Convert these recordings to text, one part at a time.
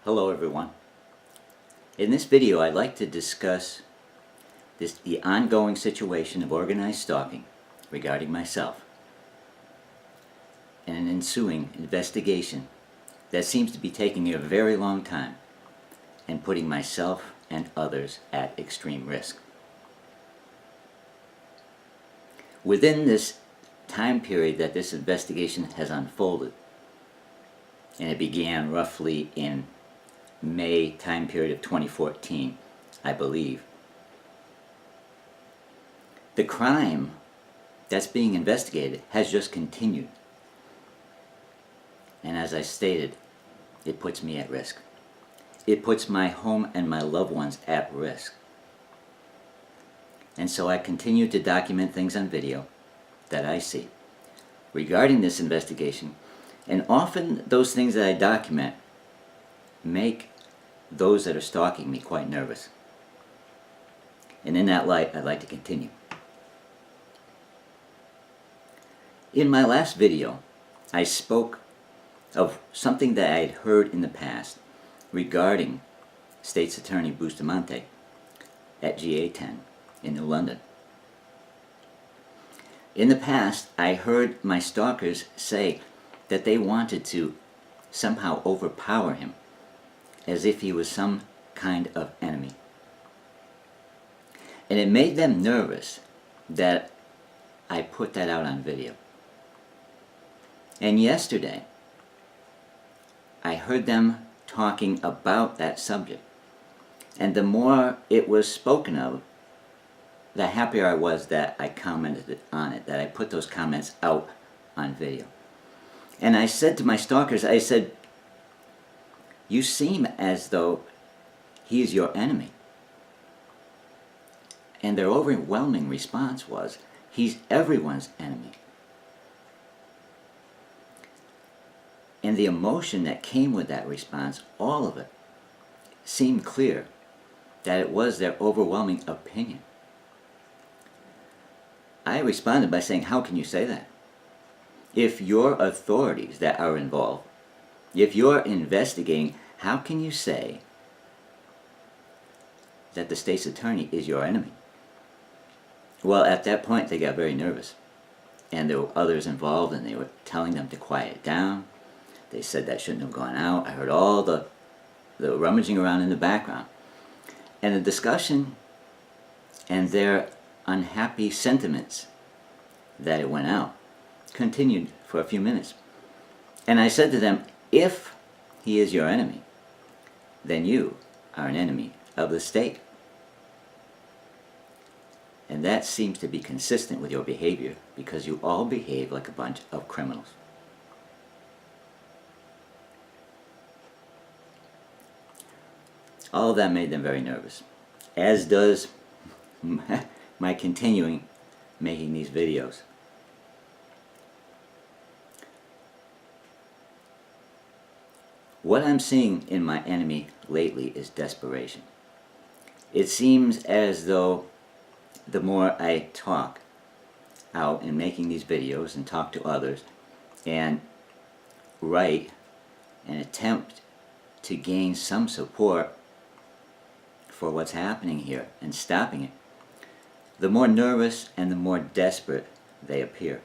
Hello everyone. In this video I'd like to discuss the ongoing situation of organized stalking regarding myself and an ensuing investigation that seems to be taking a very long time and putting myself and others at extreme risk. Within this time period that this investigation has unfolded, and it began roughly in May time period of 2014, I believe. The crime that's being investigated has just continued. And as I stated, it puts me at risk. It puts my home and my loved ones at risk. And so I continue to document things on video that I see regarding this investigation. And often those things that I document make those that are stalking me quite nervous. And in that light, I'd like to continue. In my last video, I spoke of something that I had heard in the past regarding State's Attorney Bustamante at GA10 in New London. In the past, I heard my stalkers say that they wanted to somehow overpower him, as if he was some kind of enemy. And it made them nervous that I put that out on video. And yesterday, I heard them talking about that subject. And the more it was spoken of, the happier I was that I commented on it, that I put those comments out on video. And I said to my stalkers, I said, you seem as though he is your enemy. And their overwhelming response was, he's everyone's enemy. And the emotion that came with that response, all of it, seemed clear that it was their overwhelming opinion. I responded by saying, how can you say that? If your authorities that are involved, if you're investigating, how can you say that the state's attorney is your enemy? Well, at that point, they got very nervous. And there were others involved, and they were telling them to quiet down. They said that shouldn't have gone out. I heard all the rummaging around in the background. And the discussion and their unhappy sentiments that it went out continued for a few minutes. And I said to them, if he is your enemy, then you are an enemy of the state. And that seems to be consistent with your behavior, because you all behave like a bunch of criminals. All of that made them very nervous, as does my continuing making these videos. What I'm seeing in my enemy lately is desperation. It seems as though the more I talk out in making these videos and talk to others and write and attempt to gain some support for what's happening here and stopping it, the more nervous and the more desperate they appear.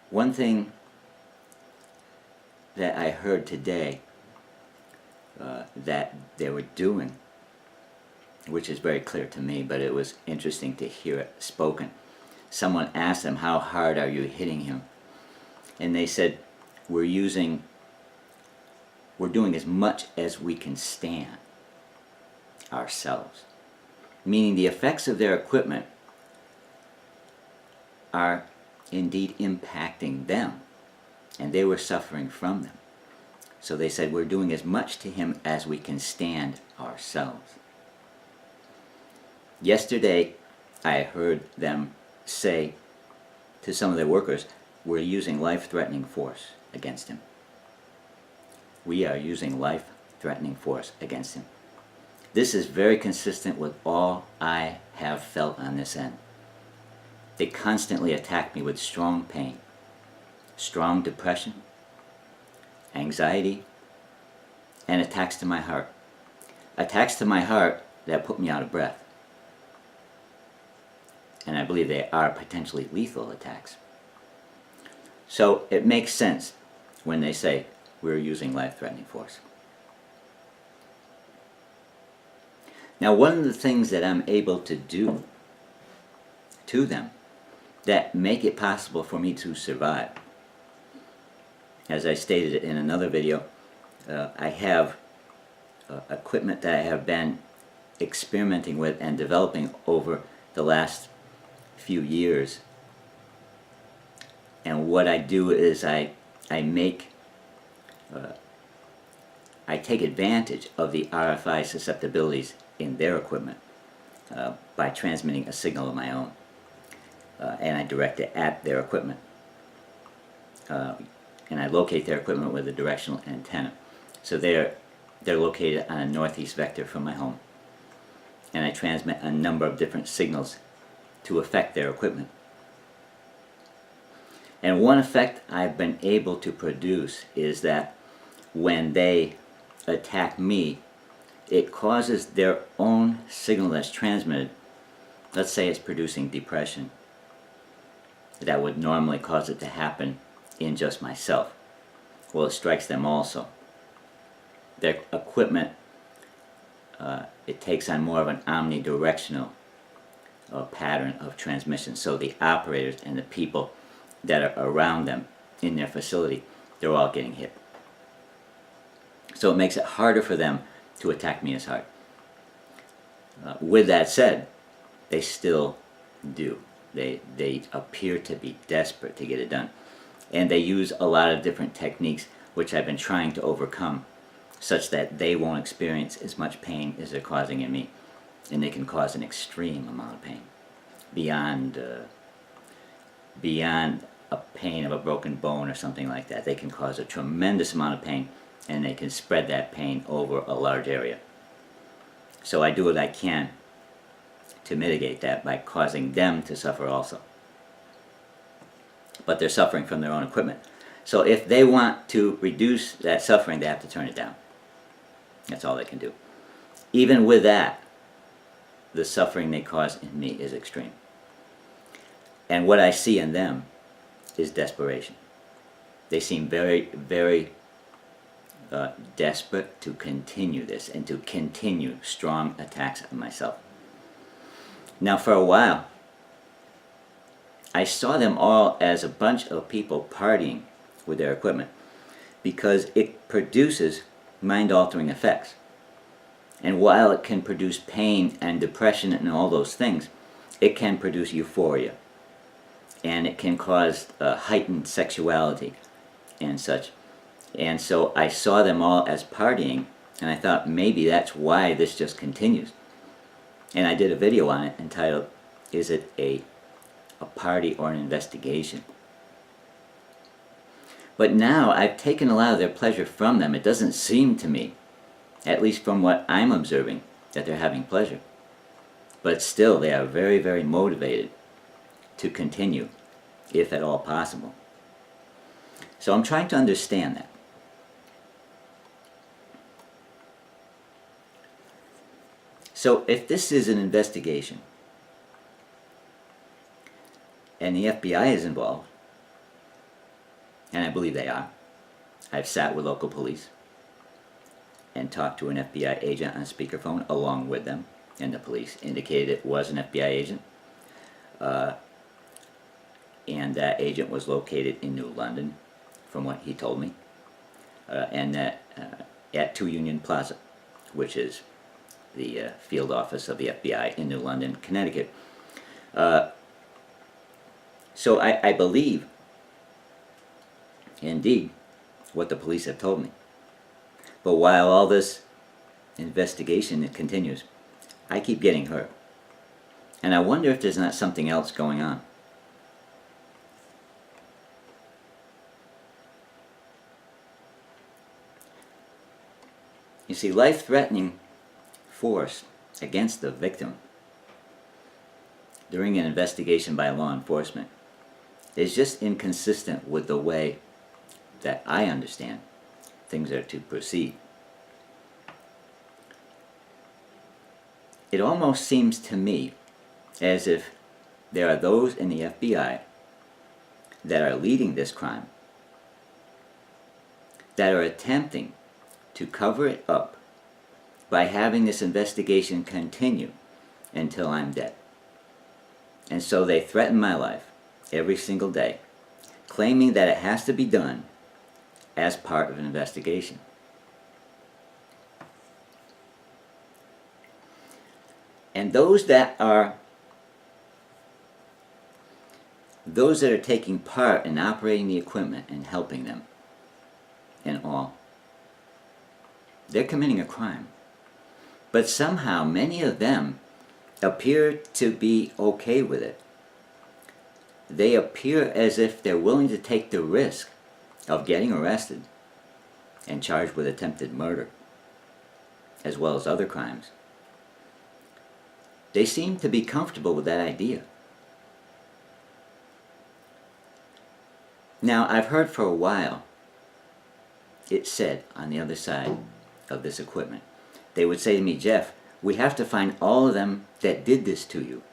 One thing that I heard today that they were doing, which is very clear to me, but it was interesting to hear it spoken. Someone asked them, how hard are you hitting him? And they said, we're doing as much as we can stand ourselves. Meaning the effects of their equipment are indeed impacting them, and they were suffering from them. So they said, we're doing as much to him as we can stand ourselves. Yesterday, I heard them say to some of their workers, we're using life-threatening force against him. We are using life-threatening force against him. This is very consistent with all I have felt on this end. They constantly attack me with strong pain. strong depression, anxiety, and attacks to my heart. Attacks to my heart that put me out of breath. And I believe they are potentially lethal attacks. So it makes sense when they say we're using life-threatening force. Now, one of the things that I'm able to do to them that make it possible for me to survive, as I stated in another video, I have equipment that I have been experimenting with and developing over the last few years. And what I do is I take advantage of the RFI susceptibilities in their equipment by transmitting a signal of my own, and I direct it at their equipment, and I locate their equipment with a directional antenna. So they're located on a northeast vector from my home, and I transmit a number of different signals to affect their equipment. And one effect I've been able to produce is that when they attack me, it causes their own signal that's transmitted. Let's say it's producing depression. That would normally cause it to happen in just myself. Well, it strikes them also. Their equipment, it takes on more of an omnidirectional pattern of transmission. So the operators and the people that are around them in their facility, they're all getting hit. So it makes it harder for them to attack me as hard. With that said, they still do. They appear to be desperate to get it done. And they use a lot of different techniques which I've been trying to overcome, such that they won't experience as much pain as they're causing in me. And they can cause an extreme amount of pain, beyond a pain of a broken bone or something like that. They can cause a tremendous amount of pain, and they can spread that pain over a large area. So I do what I can to mitigate that by causing them to suffer also. But they're suffering from their own equipment. So if they want to reduce that suffering, they have to turn it down. That's all they can do. Even with that, the suffering they cause in me is extreme. And what I see in them is desperation. They seem very, very desperate to continue this and to continue strong attacks on myself. Now, for a while, I saw them all as a bunch of people partying with their equipment because it produces mind-altering effects. And while it can produce pain and depression and all those things, it can produce euphoria. And it can cause heightened sexuality and such. And so I saw them all as partying, and I thought maybe that's why this just continues. And I did a video on it entitled, "Is it a party or an investigation?" But now I've taken a lot of their pleasure from them. It doesn't seem to me, at least from what I'm observing, that they're having pleasure. But still, they are very, very motivated to continue, if at all possible. So I'm trying to understand that. So if this is an investigation, and the FBI is involved, and I believe they are, I've sat with local police and talked to an FBI agent on speakerphone along with them, and the police indicated it was an FBI agent. And that agent was located in New London, from what he told me, and that at 2 Union Plaza, which is the field office of the FBI in New London, Connecticut. So I believe, indeed, what the police have told me. But while all this investigation continues, I keep getting hurt. And I wonder if there's not something else going on. You see, life-threatening force against the victim during an investigation by law enforcement is just inconsistent with the way that I understand things are to proceed. It almost seems to me as if there are those in the FBI that are leading this crime, that are attempting to cover it up by having this investigation continue until I'm dead. And so they threaten my life every single day, claiming that it has to be done as part of an investigation. And those that are taking part in operating the equipment and helping them and all, they're committing a crime. But somehow many of them appear to be okay with it. They appear as if they're willing to take the risk of getting arrested and charged with attempted murder, as well as other crimes. They seem to be comfortable with that idea. Now, I've heard for a while it said on the other side of this equipment, they would say to me, Jeff, we have to find all of them that did this to you,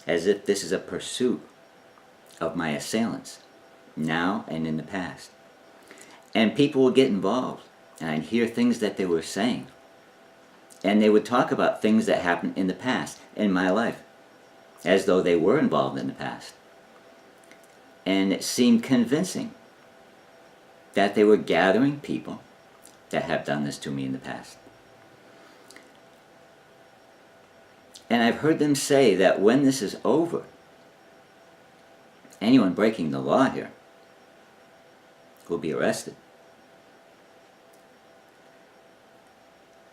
as if this is a pursuit of my assailants, now and in the past. And people would get involved, and I'd hear things that they were saying. And they would talk about things that happened in the past, in my life, as though they were involved in the past. And it seemed convincing that they were gathering people that have done this to me in the past. And I've heard them say that when this is over, anyone breaking the law here will be arrested.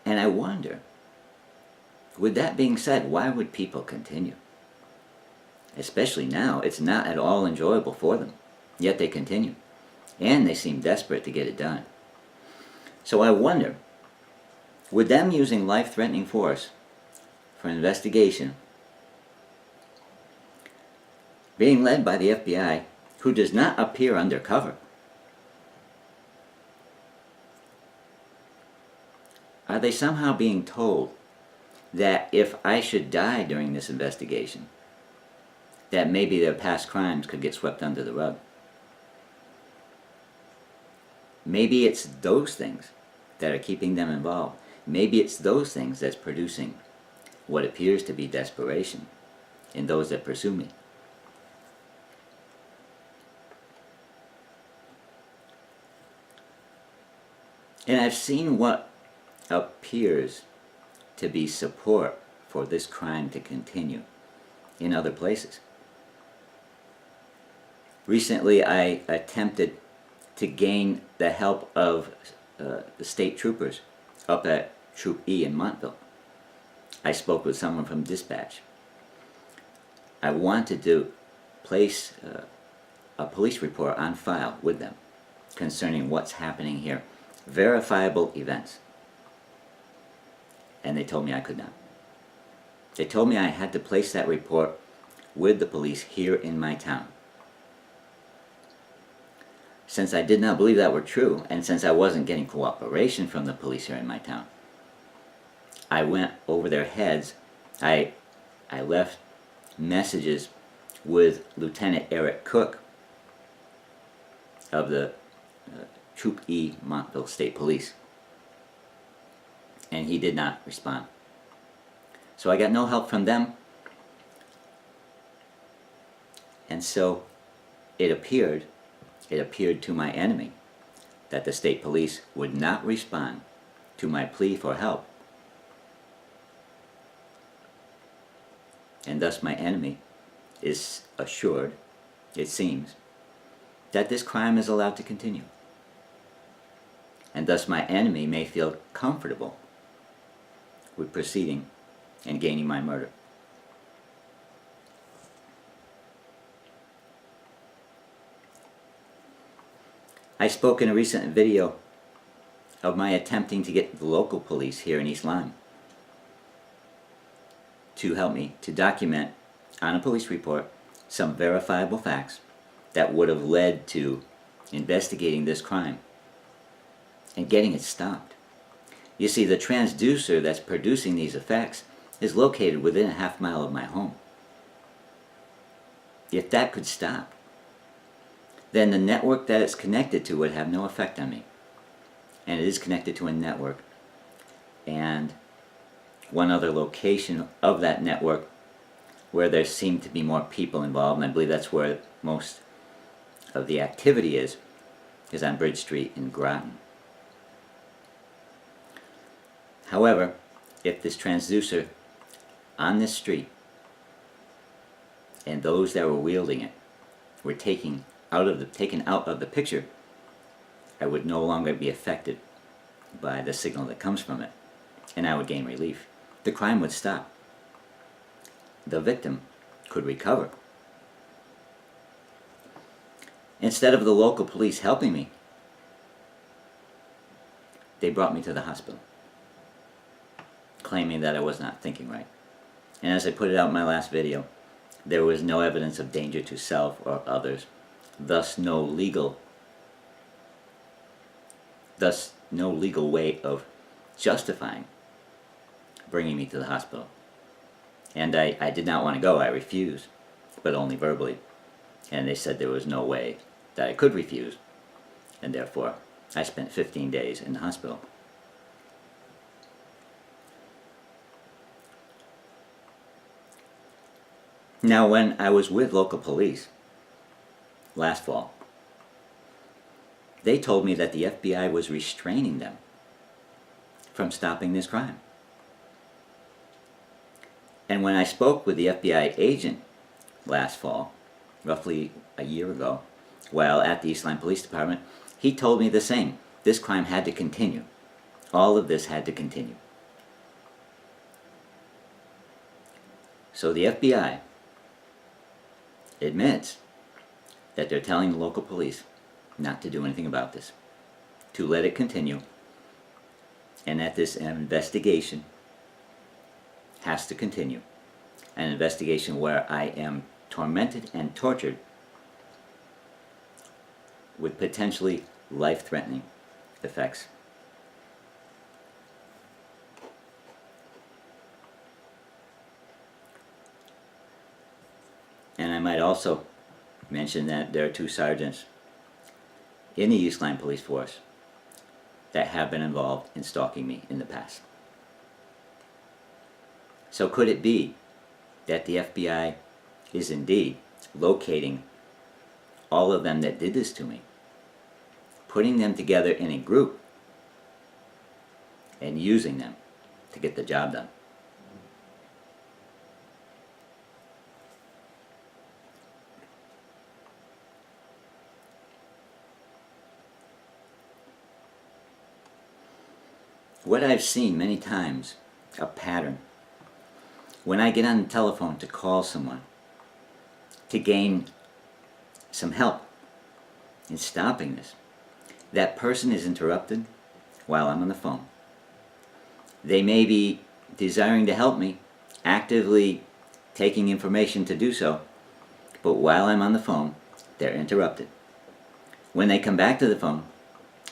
And I wonder, with that being said, why would people continue? Especially now, it's not at all enjoyable for them, yet they continue. And they seem desperate to get it done. So I wonder, with them using life-threatening force for an investigation, being led by the FBI, who does not appear undercover, are they somehow being told that if I should die during this investigation, that maybe their past crimes could get swept under the rug? Maybe it's those things that are keeping them involved. Maybe it's those things that's producing what appears to be desperation in those that pursue me. And I've seen what appears to be support for this crime to continue in other places. Recently, I attempted to gain the help of the state troopers up at Troop E in Montville. I spoke with someone from dispatch. I wanted to place a police report on file with them concerning what's happening here. Verifiable events. And they told me I could not. They told me I had to place that report with the police here in my town. Since I did not believe that were true, and since I wasn't getting cooperation from the police here in my town, I went over their heads. I left messages with Lieutenant Eric Cook of the Troop E Montville State Police, and he did not respond. So I got no help from them, and so it appeared to my enemy that the state police would not respond to my plea for help, and thus my enemy is assured, it seems, that this crime is allowed to continue. And thus my enemy may feel comfortable with proceeding and gaining my murder. I spoke in a recent video of my attempting to get the local police here in East Lyme to help me to document on a police report some verifiable facts that would have led to investigating this crime and getting it stopped. You see, the transducer that's producing these effects is located within a half-mile of my home. If that could stop, then the network that it's connected to would have no effect on me. And it is connected to a network. And one other location of that network where there seem to be more people involved, and I believe that's where most of the activity is on Bridge Street in Groton. However, if this transducer on this street and those that were wielding it were taken out of the picture, I would no longer be affected by the signal that comes from it, and I would gain relief. The crime would stop. The victim could recover. Instead of the local police helping me, they brought me to the hospital, claiming that I was not thinking right. And as I put it out in my last video, there was no evidence of danger to self or others, thus no legal way of justifying bringing me to the hospital. And I did not want to go. I refused, but only verbally. And they said there was no way that I could refuse, and therefore I spent 15 days in the hospital. Now, when I was with local police last fall, they told me that the FBI was restraining them from stopping this crime. And when I spoke with the FBI agent last fall, roughly a year ago, while at the Eastline Police Department, he told me the same. This crime had to continue. All of this had to continue. So the FBI admits that they're telling the local police not to do anything about this, to let it continue, and that this investigation has to continue. An investigation where I am tormented and tortured with potentially life-threatening effects. And I might also mention that there are 2 sergeants in the Eastline Police Force that have been involved in stalking me in the past. So could it be that the FBI is indeed locating all of them that did this to me, putting them together in a group, and using them to get the job done? What I've seen many times, a pattern, when I get on the telephone to call someone to gain some help in stopping this, that person is interrupted while I'm on the phone. They may be desiring to help me, actively taking information to do so, but while I'm on the phone, they're interrupted. When they come back to the phone,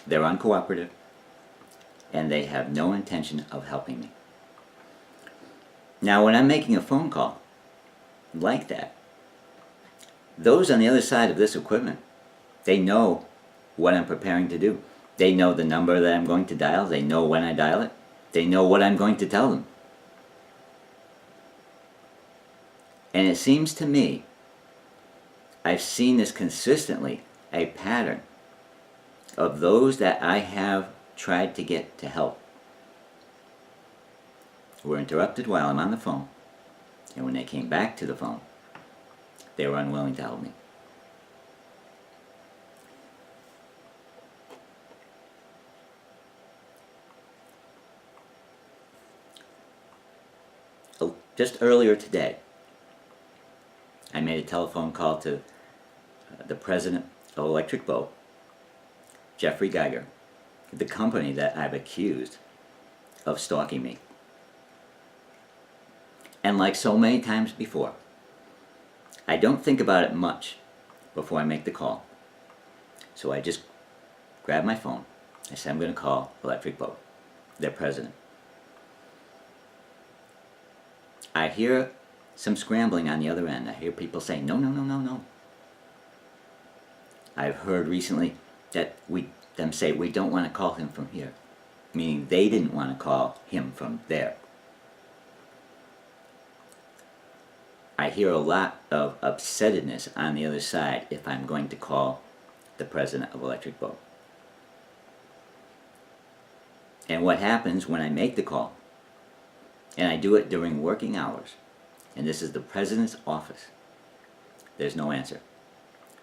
they're uncooperative, and they have no intention of helping me. Now, when I'm making a phone call like that, those on the other side of this equipment, they know what I'm preparing to do. They know the number that I'm going to dial. They know when I dial it. They know what I'm going to tell them. And it seems to me, I've seen this consistently, a pattern of those that I have tried to get to help were interrupted while I'm on the phone, and when they came back to the phone, they were unwilling to help me. Just earlier today, I made a telephone call to the president of Electric Boat, Jeffrey Geiger, the company that I've accused of stalking me. And like so many times before, I don't think about it much before I make the call. So I just grab my phone. I say I'm going to call Electric Boat, their president. I hear some scrambling on the other end. I hear people saying, no, no, no, no, no. I've heard recently that them say, we don't want to call him from here, meaning they didn't want to call him from there. I hear a lot of upsetness on the other side if I'm going to call the president of Electric Boat. And what happens when I make the call, and I do it during working hours, and this is the president's office, there's no answer,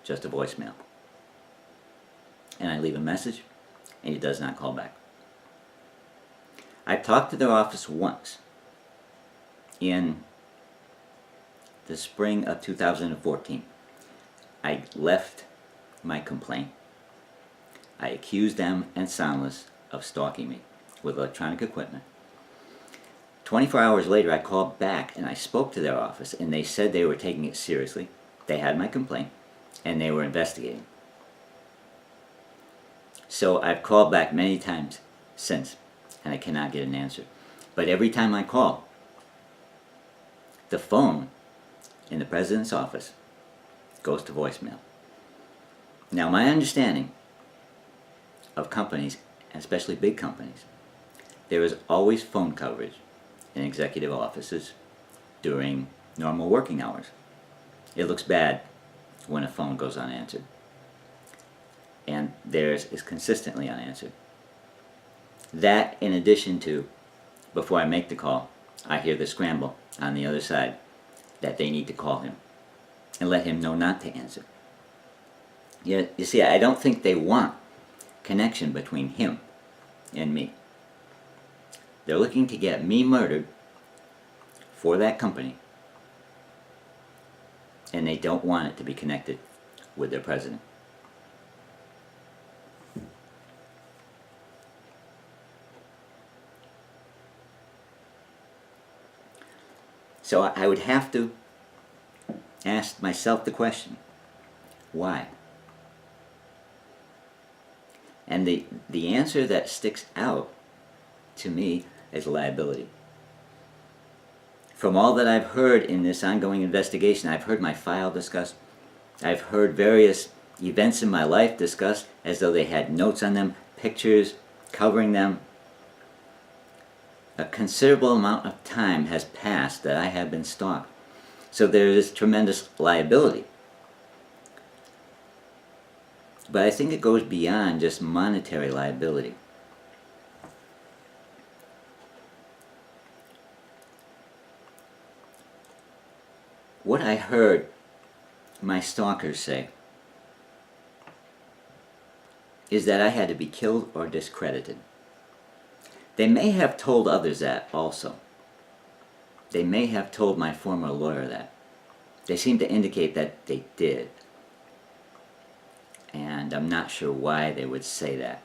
just a voicemail. And I leave a message, and he does not call back. I talked to their office once in the spring of 2014. I left my complaint. I accused them and Soundless of stalking me with electronic equipment. 24 hours later, I called back and I spoke to their office, and they said they were taking it seriously. They had my complaint, and they were investigating. So I've called back many times since, and I cannot get an answer. But every time I call, the phone in the president's office goes to voicemail. Now, my understanding of companies, especially big companies, there is always phone coverage in executive offices during normal working hours. It looks bad when a phone goes unanswered, and theirs is consistently unanswered. That, in addition to, before I make the call, I hear the scramble on the other side that they need to call him and let him know not to answer. You see, I don't think they want connection between him and me. They're looking to get me murdered for that company, and they don't want it to be connected with their president. So I would have to ask myself the question, why? And the answer that sticks out to me is liability. From all that I've heard in this ongoing investigation, I've heard my file discussed. I've heard various events in my life discussed as though they had notes on them, pictures covering them. A considerable amount of time has passed that I have been stalked. So there is tremendous liability. But I think it goes beyond just monetary liability. What I heard my stalkers say is that I had to be killed or discredited. They may have told others that also. They may have told my former lawyer that. They seem to indicate that they did. And I'm not sure why they would say that.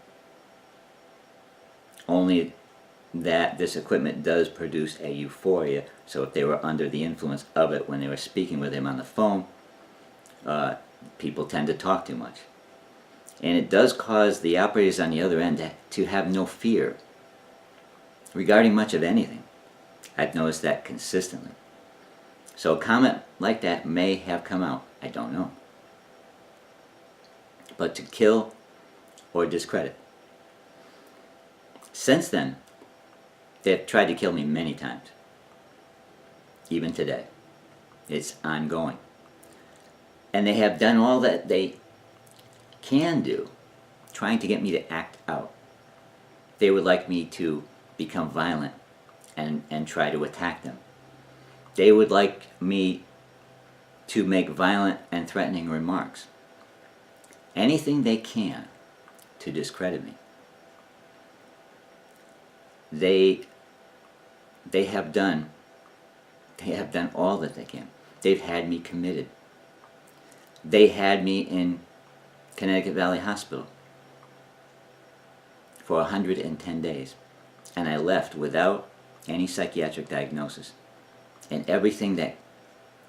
Only that this equipment does produce a euphoria, so if they were under the influence of it when they were speaking with him on the phone, people tend to talk too much. And it does cause the operators on the other end to have no fear regarding much of anything. I've noticed that consistently. So a comment like that may have come out. I don't know. But to kill or discredit. Since then, they've tried to kill me many times. Even today. It's ongoing. And they have done all that they can do, trying to get me to act out. They would like me to become violent and try to attack them. They would like me to make violent and threatening remarks. Anything they can to discredit me. They have done all that they can. They've had me committed. They had me in Connecticut Valley Hospital for 110 days. And I left without any psychiatric diagnosis. And everything that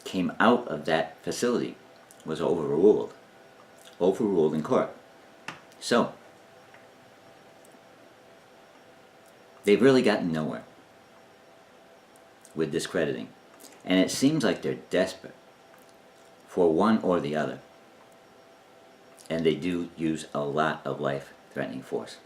came out of that facility was overruled in court. So, they've really gotten nowhere with discrediting. And it seems like they're desperate for one or the other. And they do use a lot of life-threatening force.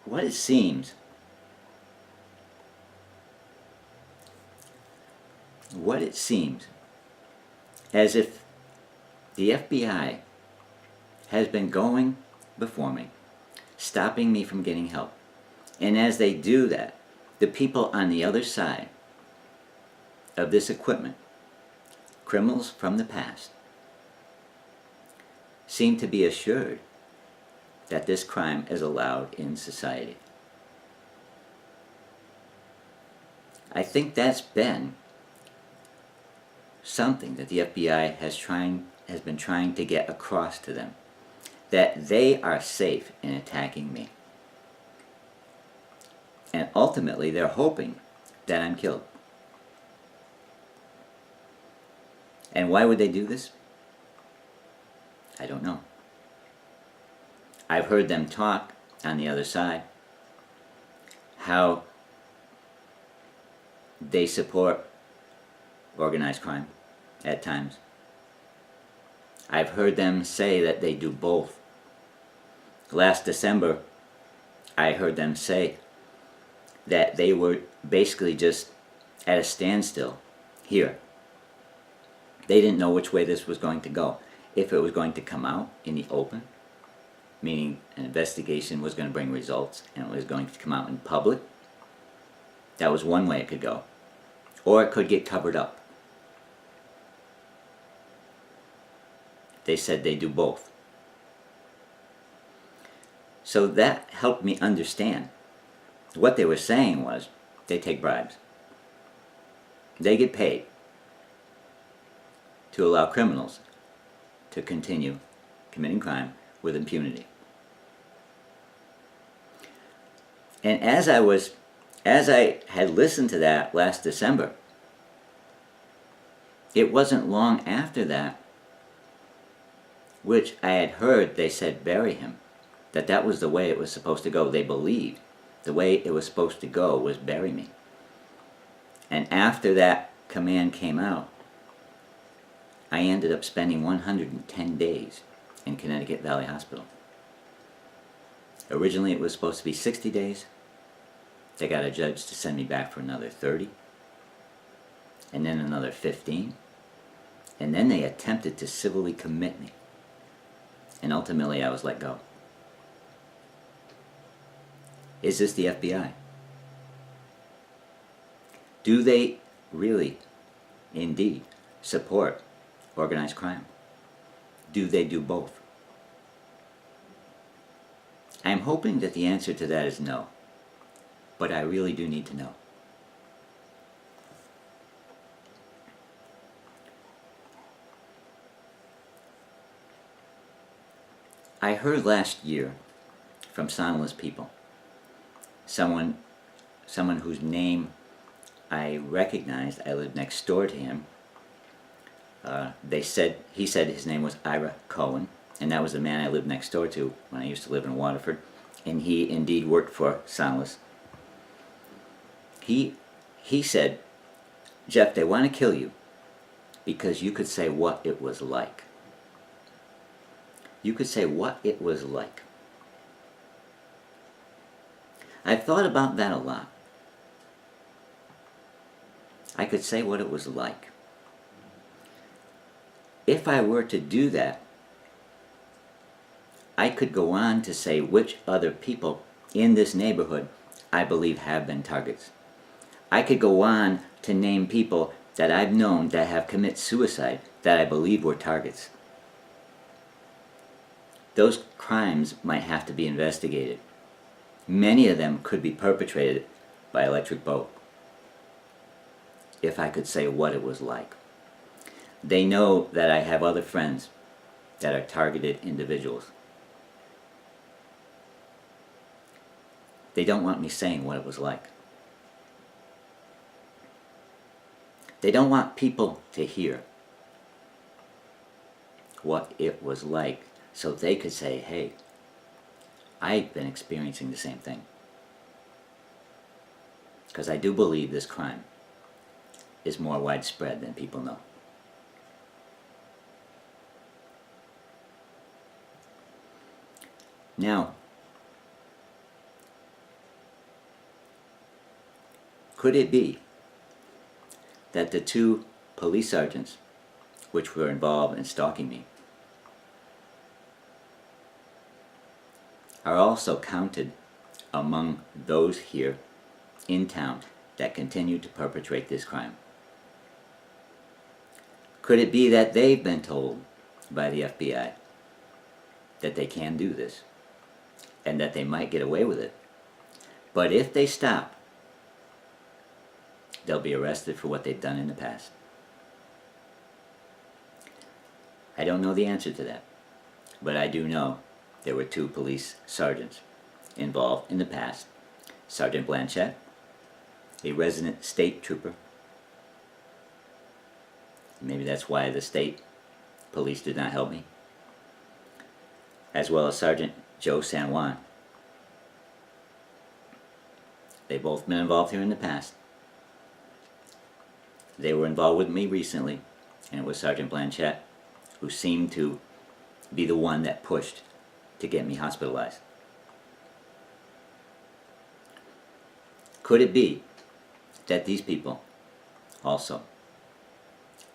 What it seems as if the FBI has been going before me, stopping me from getting help. And as they do that, the people on the other side of this equipment, criminals from the past, seem to be assured that this crime is allowed in society. I think that's been something that the FBI has been trying to get across to them, that they are safe in attacking me. And ultimately, they're hoping that I'm killed. And why would they do this? I don't know. I've heard them talk on the other side how they support organized crime at times. I've heard them say that they do both. Last December, I heard them say that they were basically just at a standstill here. They didn't know which way this was going to go. If it was going to come out in the open, meaning an investigation was going to bring results and it was going to come out in public, that was one way it could go. Or it could get covered up. They said they do both. So that helped me understand. What they were saying was they take bribes. They get paid to allow criminals to continue committing crime with impunity. And as I had listened to that last December, it wasn't long after that which I had heard they said bury him, that was the way it was supposed to go. They believed the way it was supposed to go was bury me. And after that command came out, I ended up spending 110 days in Connecticut Valley Hospital. Originally it was supposed to be 60 days. They got a judge to send me back for another 30, and then another 15, and then they attempted to civilly commit me, and ultimately I was let go. Is this the FBI? Do they really, indeed, support organized crime? Do they do both? I'm hoping that the answer to that is no, but I really do need to know. I heard last year from soundless people, someone whose name I recognized. I lived next door to him. He said his name was Ira Cohen, and that was the man I lived next door to when I used to live in Waterford, and he indeed worked for Soundless. He said, Jeff, they want to kill you because you could say what it was like. You could say what it was like. I've thought about that a lot. I could say what it was like. If I were to do that, I could go on to say which other people in this neighborhood I believe have been targets. I could go on to name people that I've known that have committed suicide that I believe were targets. Those crimes might have to be investigated. Many of them could be perpetrated by electric boat. If I could say what it was like. They know that I have other friends that are targeted individuals. They don't want me saying what it was like. They don't want people to hear what it was like so they could say, hey, I've been experiencing the same thing. Because I do believe this crime is more widespread than people know. Now, could it be that the two police sergeants which were involved in stalking me are also counted among those here in town that continue to perpetrate this crime? Could it be that they've been told by the FBI that they can do this and that they might get away with it, but if they stop, they'll be arrested for what they've done in the past? I don't know the answer to that, but I do know there were two police sergeants involved in the past. Sergeant Blanchett, a resident state trooper. Maybe that's why the state police did not help me. As well as Sergeant Joe San Juan. They've both been involved here in the past. They were involved with me recently, and it was Sergeant Blanchett who seemed to be the one that pushed to get me hospitalized. Could it be that these people also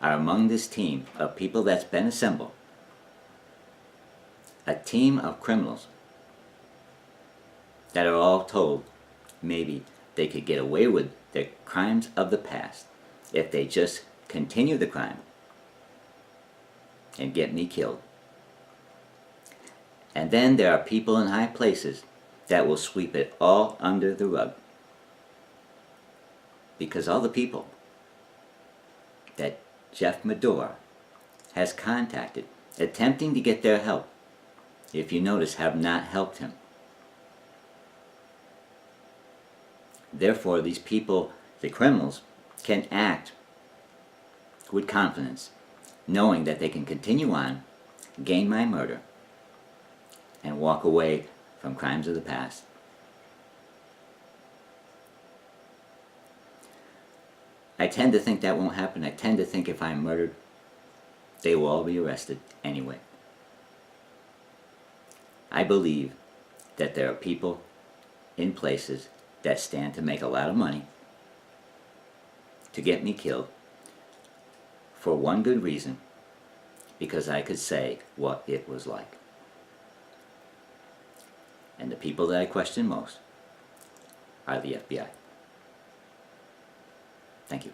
are among this team of people that's been assembled, a team of criminals that are all told maybe they could get away with their crimes of the past if they just continue the crime and get me killed? And then there are people in high places that will sweep it all under the rug, because all the people that Jeff Medor has contacted attempting to get their help, if you notice, have not helped him. Therefore, these people, the criminals, can act with confidence, knowing that they can continue on, gain my murder, and walk away from crimes of the past. I tend to think that won't happen. I tend to think if I'm murdered, they will all be arrested anyway. I believe that there are people in places that stand to make a lot of money to get me killed for one good reason, because I could say what it was like. And the people that I question most are the FBI. Thank you.